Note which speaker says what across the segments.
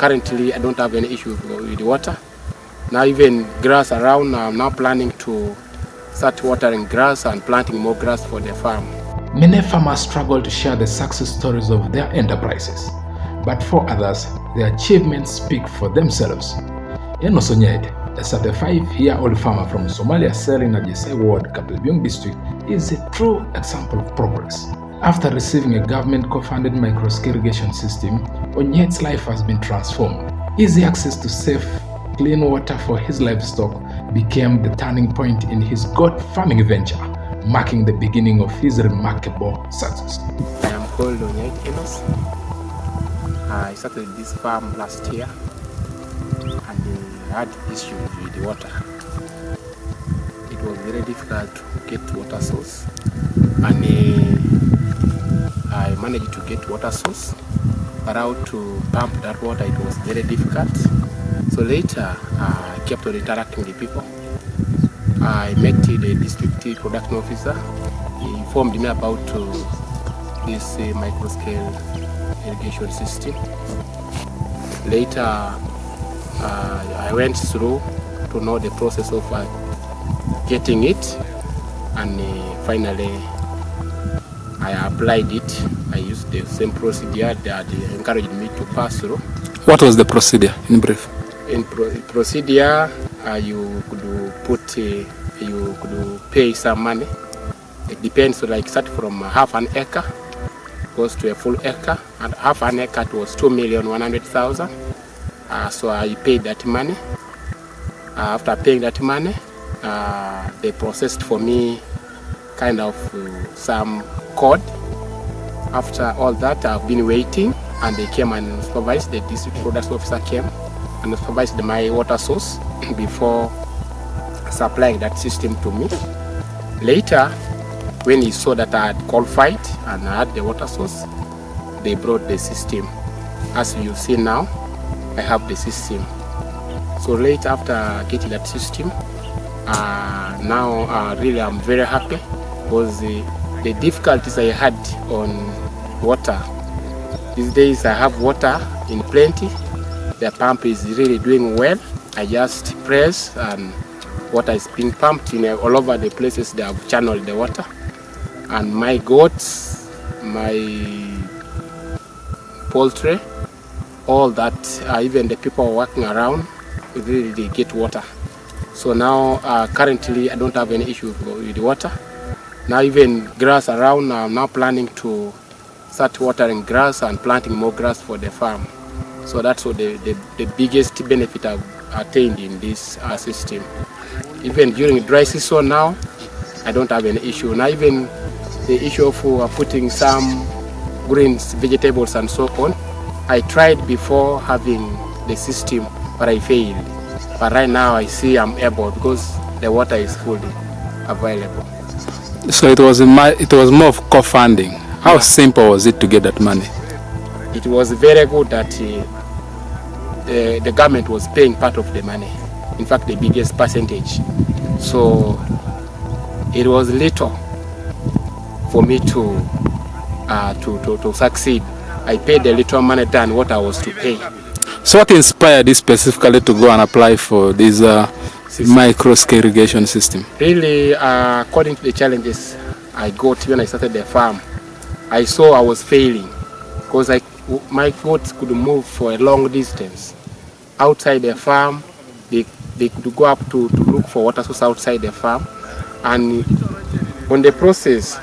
Speaker 1: currently I don't have any issue with the water. Now even grass around, I'm now planning to start watering grass and planting more grass for the farm.
Speaker 2: Many farmers struggle to share the success stories of their enterprises, but for others, their achievements speak for themselves. Enos Onyait, a 35-year-old farmer from Somalia Cell in Ajesai Ward, Kapelebyong District, is a true example of progress. After receiving a government co-funded micro-scale irrigation system, Onyait's life has been transformed. Easy access to safe, clean water for his livestock became the turning point in his goat farming venture, marking the beginning of his remarkable success.
Speaker 1: I am called Onyait Enos. I started this farm last year and I had issues with the water. It was very difficult to get water source, and I managed to get water source, but how to pump that water, it was very difficult. So later I kept on interacting with people. I met the district production officer. He informed me about this micro-scale irrigation system. Later I went through to know the process of getting it, and finally I applied it. I used the same procedure that they encouraged me to pass through.
Speaker 3: What was the procedure in brief?
Speaker 1: In procedure, you could pay some money. It depends, so like start from half an acre goes to a full acre, and half an acre it was 2,100,000. So I paid that money. After paying that money, they processed for me kind of some code. After all that, I've been waiting, and they came and supervised. The district production officer came and supervised my water source before supplying that system to me. Later, when he saw that I had qualified and I had the water source, they brought the system. As you see now, I have the system. So later, after getting that system, now really I'm very happy, because the difficulties I had on water, these days I have water in plenty. The pump is really doing well. I just press and water is being pumped in all over the places they have channeled the water. And my goats, my poultry, all that, even the people working around, really they get water. So now currently I don't have any issue with the water. Now even grass around, I'm now planning to start watering grass and planting more grass for the farm. So that's what the biggest benefit I've attained in this system. Even during dry season now, I don't have any issue. Now even the issue of putting some greens, vegetables and so on, I tried before having the system, but I failed. But right now I see I'm able, because the water is fully available.
Speaker 3: So it was more of co-funding. How simple was it to get that money?
Speaker 1: It was very good that the government was paying part of the money. In fact, the biggest percentage. So it was little for me to succeed. I paid a little money than what I was to pay.
Speaker 3: So what inspired you specifically to go and apply for this micro-scale irrigation system?
Speaker 1: Really, according to the challenges I got when I started the farm, I saw I was failing, because my goats could move for a long distance. Outside the farm, they could go up to look for water source outside the farm, and on the process,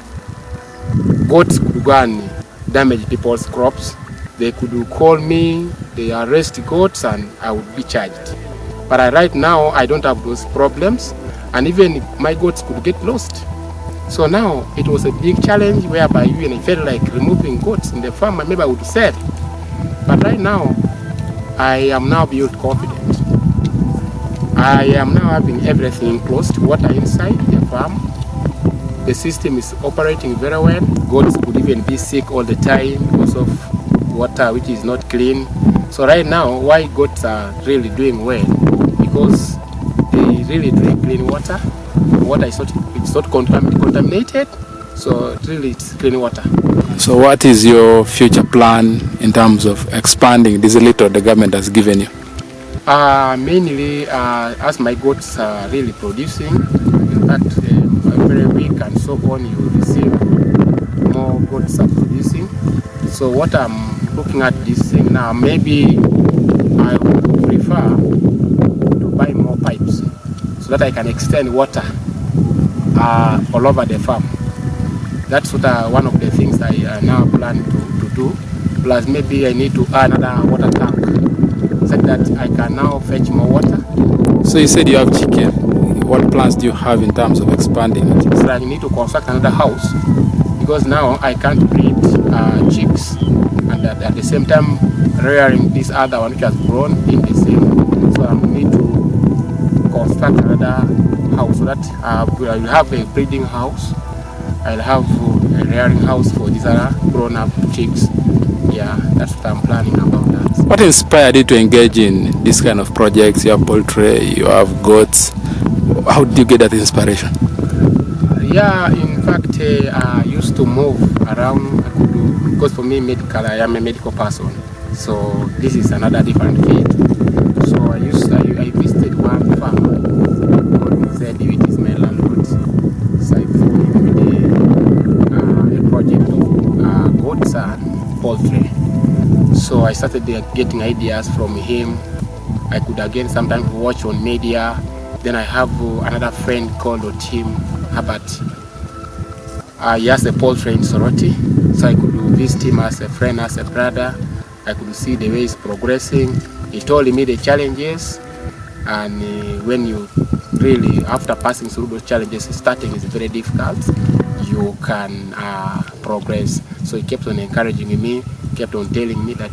Speaker 1: goats could go and damage people's crops. They could call me, they arrest goats, and I would be charged. But right now, I don't have those problems, and even my goats could get lost. So now, it was a big challenge whereby even I felt like removing goats in the farm, maybe I would sell. But right now, I am now built confident. I am now having everything close to water inside the farm. The system is operating very well. Goats could even be sick all the time because of water which is not clean. So right now, why goats are really doing well? Because they really drink clean water. Water is not contaminated, So really it's clean water.
Speaker 3: So what is your future plan in terms of expanding this little the government has given you?
Speaker 1: Mainly as my goats are really producing, in fact every week and so on you receive more goats are producing. So what I'm looking at this thing now, maybe I would prefer to buy more pipes so that I can extend water all over the farm. That's what one of the things I now plan to do. Plus maybe I need to add another water tank so that I can now fetch more water.
Speaker 3: So you said you have chicken. What plans do you have in terms of expanding it?
Speaker 1: So I need to construct another house because now I can't breed chicks and at the same time rearing this other one which has grown in the same. So I need to construct another house so that I will have a breeding house. I'll have a rearing house for these other grown-up chicks. Yeah, that's what I'm planning about that.
Speaker 3: What inspired you to engage in this kind of projects? You have poultry, you have goats. How did you get that inspiration?
Speaker 1: Yeah, in fact, I used to move around. I could do, because for me, I am a medical person. So this is another different field. So I visited one farm called Zedi, which is my landlord. So I found him with a project of goats and poultry. So I started getting ideas from him. I could again sometimes watch on media. Then I have another friend called Otim Herbert. He has a poultry in Soroti, so I could visit him as a friend, as a brother. I could see the way he's progressing. He told me the challenges, and when you really, after passing through those challenges, starting is very difficult, you can progress. So he kept on encouraging me, kept on telling me that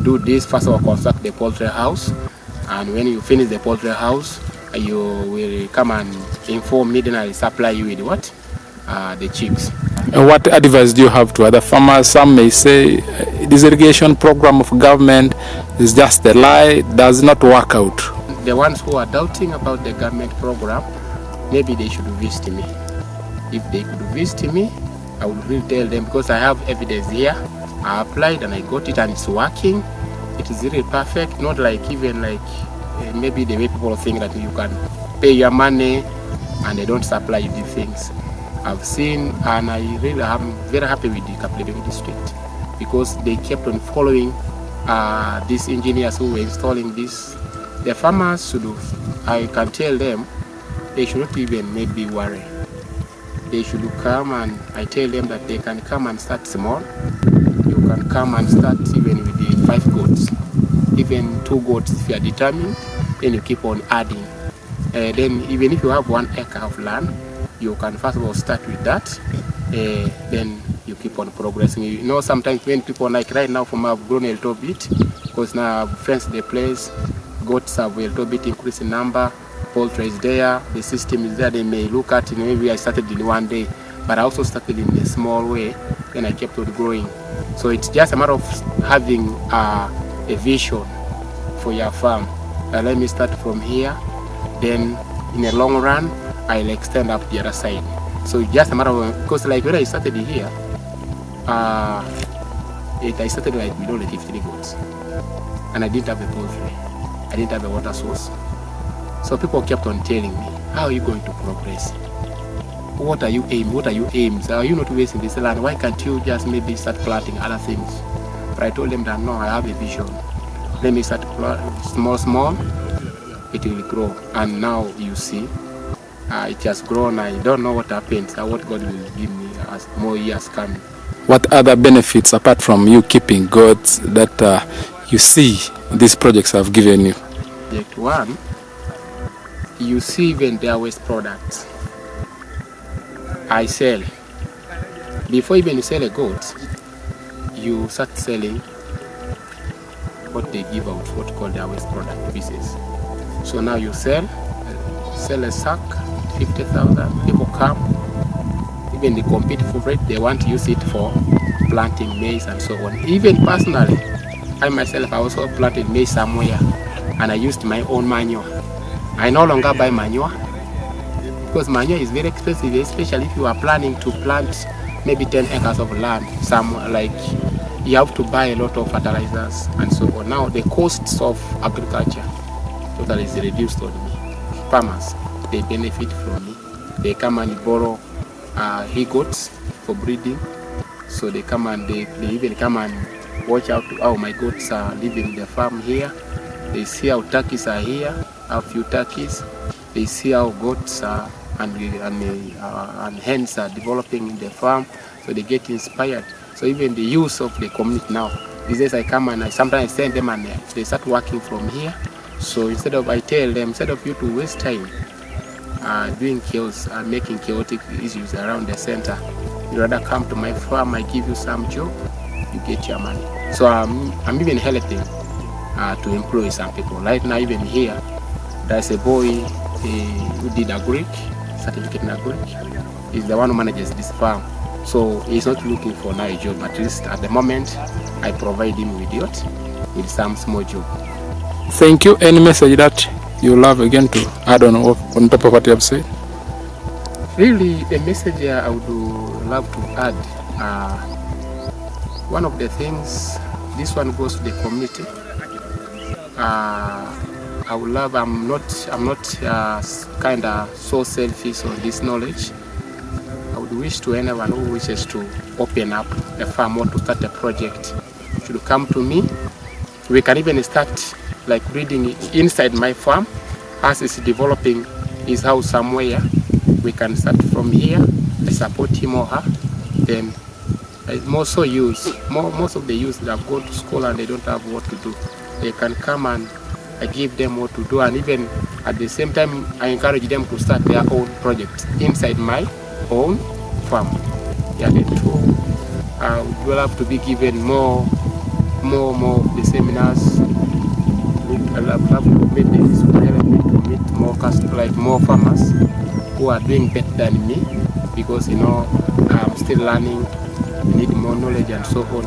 Speaker 1: do this, first of all construct the poultry house, and when you finish the poultry house, you will come and inform me, then I'll supply you with what? The chicks.
Speaker 3: And what advice do you have to other farmers? Some may say this irrigation program of government is just a lie, does not work out.
Speaker 1: The ones who are doubting about the government program, maybe they should visit me. If they could visit me, I would really tell them, because I have evidence here. I applied and I got it and it's working. It is really perfect, not like even like maybe the way people think that you can pay your money and they don't supply you the things. I've seen, and I really am very happy with the Kapelebyong District because they kept on following these engineers who were installing this. The farmers should, I can tell them, they should not even maybe worry. They should come, and I tell them that they can come and start small. You can come and start even with the 5 goats, even 2 goats if you are determined. Then you keep on adding. Then even if you have 1 acre of land, you can first of all start with that. Then you keep on progressing. You know, sometimes when people like right now, from I've grown a little bit, because now I've fenced the place, goats have a little bit increased in number, poultry is there, the system is there. They may look at, maybe I started in one day, but I also started in a small way. Then I kept on growing. So it's just a matter of having a vision for your farm. Let me start from here, then in the long run I'll extend up the other side. So it's just a matter of, because like when I started here, I started like with only 53 goats, and I didn't have a poultry, I didn't have a water source. So people kept on telling me, how are you going to progress? What are you aiming? What are you aims? Are you not wasting this land? Why can't you just maybe start planting other things? But I told them that no, I have a vision. Let me start small, it will grow. And now you see, it has grown. I don't know what happens, what God will give me as more years coming.
Speaker 3: What other benefits, apart from you keeping goats, that you see these projects have given you?
Speaker 1: Project 1, you see even their waste products. I sell. Before even you sell a goat, you start selling what they give out, what you call their waste product pieces. So now you sell a sack, 50,000. People come, even they compete for it. They want to use it for planting maize and so on. Even personally, I myself, I also planted maize somewhere, and I used my own manure. I no longer buy manure. because manure is very expensive, especially if you are planning to plant maybe 10 acres of land. You have to buy a lot of fertilizers and so on. Now the costs of agriculture totally is reduced on me. Farmers, they benefit from me. They come and borrow he-goats for breeding. So they come and they even come and watch out how my goats are living in the farm here. They see how turkeys are here, how few turkeys. They see how goats are and hens are developing in the farm. So they get inspired. So even the use of the community now, these days I come and I sometimes send them and they start working from here. So I tell them, instead of you to waste time doing chaos, making chaotic issues around the center, you rather come to my farm, I give you some job, you get your money. So I'm even helping to employ some people. Right now, even here, there's a boy who did agric, certificate in agric. He's the one who manages this farm. So he's not looking for now a job, at least at the moment, I provide him with some small job.
Speaker 3: Thank you. Any message that you love again to add on top of what you have said?
Speaker 1: Really, the message I would love to add, one of the things, this one goes to the community. I would love, I'm not kind of so selfish on this knowledge. I would wish to anyone who wishes to open up a farm or to start a project should come to me. We can even start like breeding inside my farm. As it's developing his house somewhere, we can start from here. I support him or her. Then most of the youth that go to school and they don't have what to do, they can come and I give them what to do, and even at the same time I encourage them to start their own project inside my own farm. Yeah, the two will have to be given more of the seminars. I love to meet this will help me to meet more farmers who are doing better than me, because I'm still learning, need more knowledge and so on.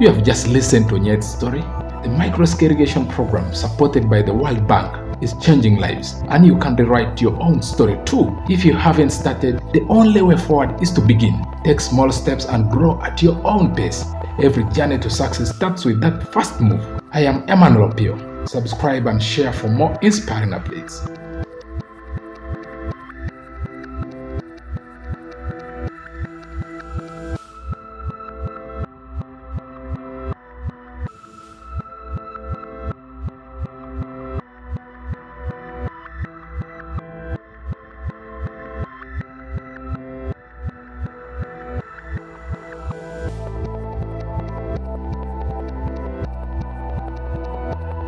Speaker 2: You have just listened to Onyait's story. The micro-scale irrigation program supported by the World Bank is changing lives, and you can rewrite your own story too. If you haven't started, the only way forward is to begin. Take small steps and grow at your own pace. Every journey to success starts with that first move. I am Emmanuel Pio. Subscribe and share for more inspiring updates.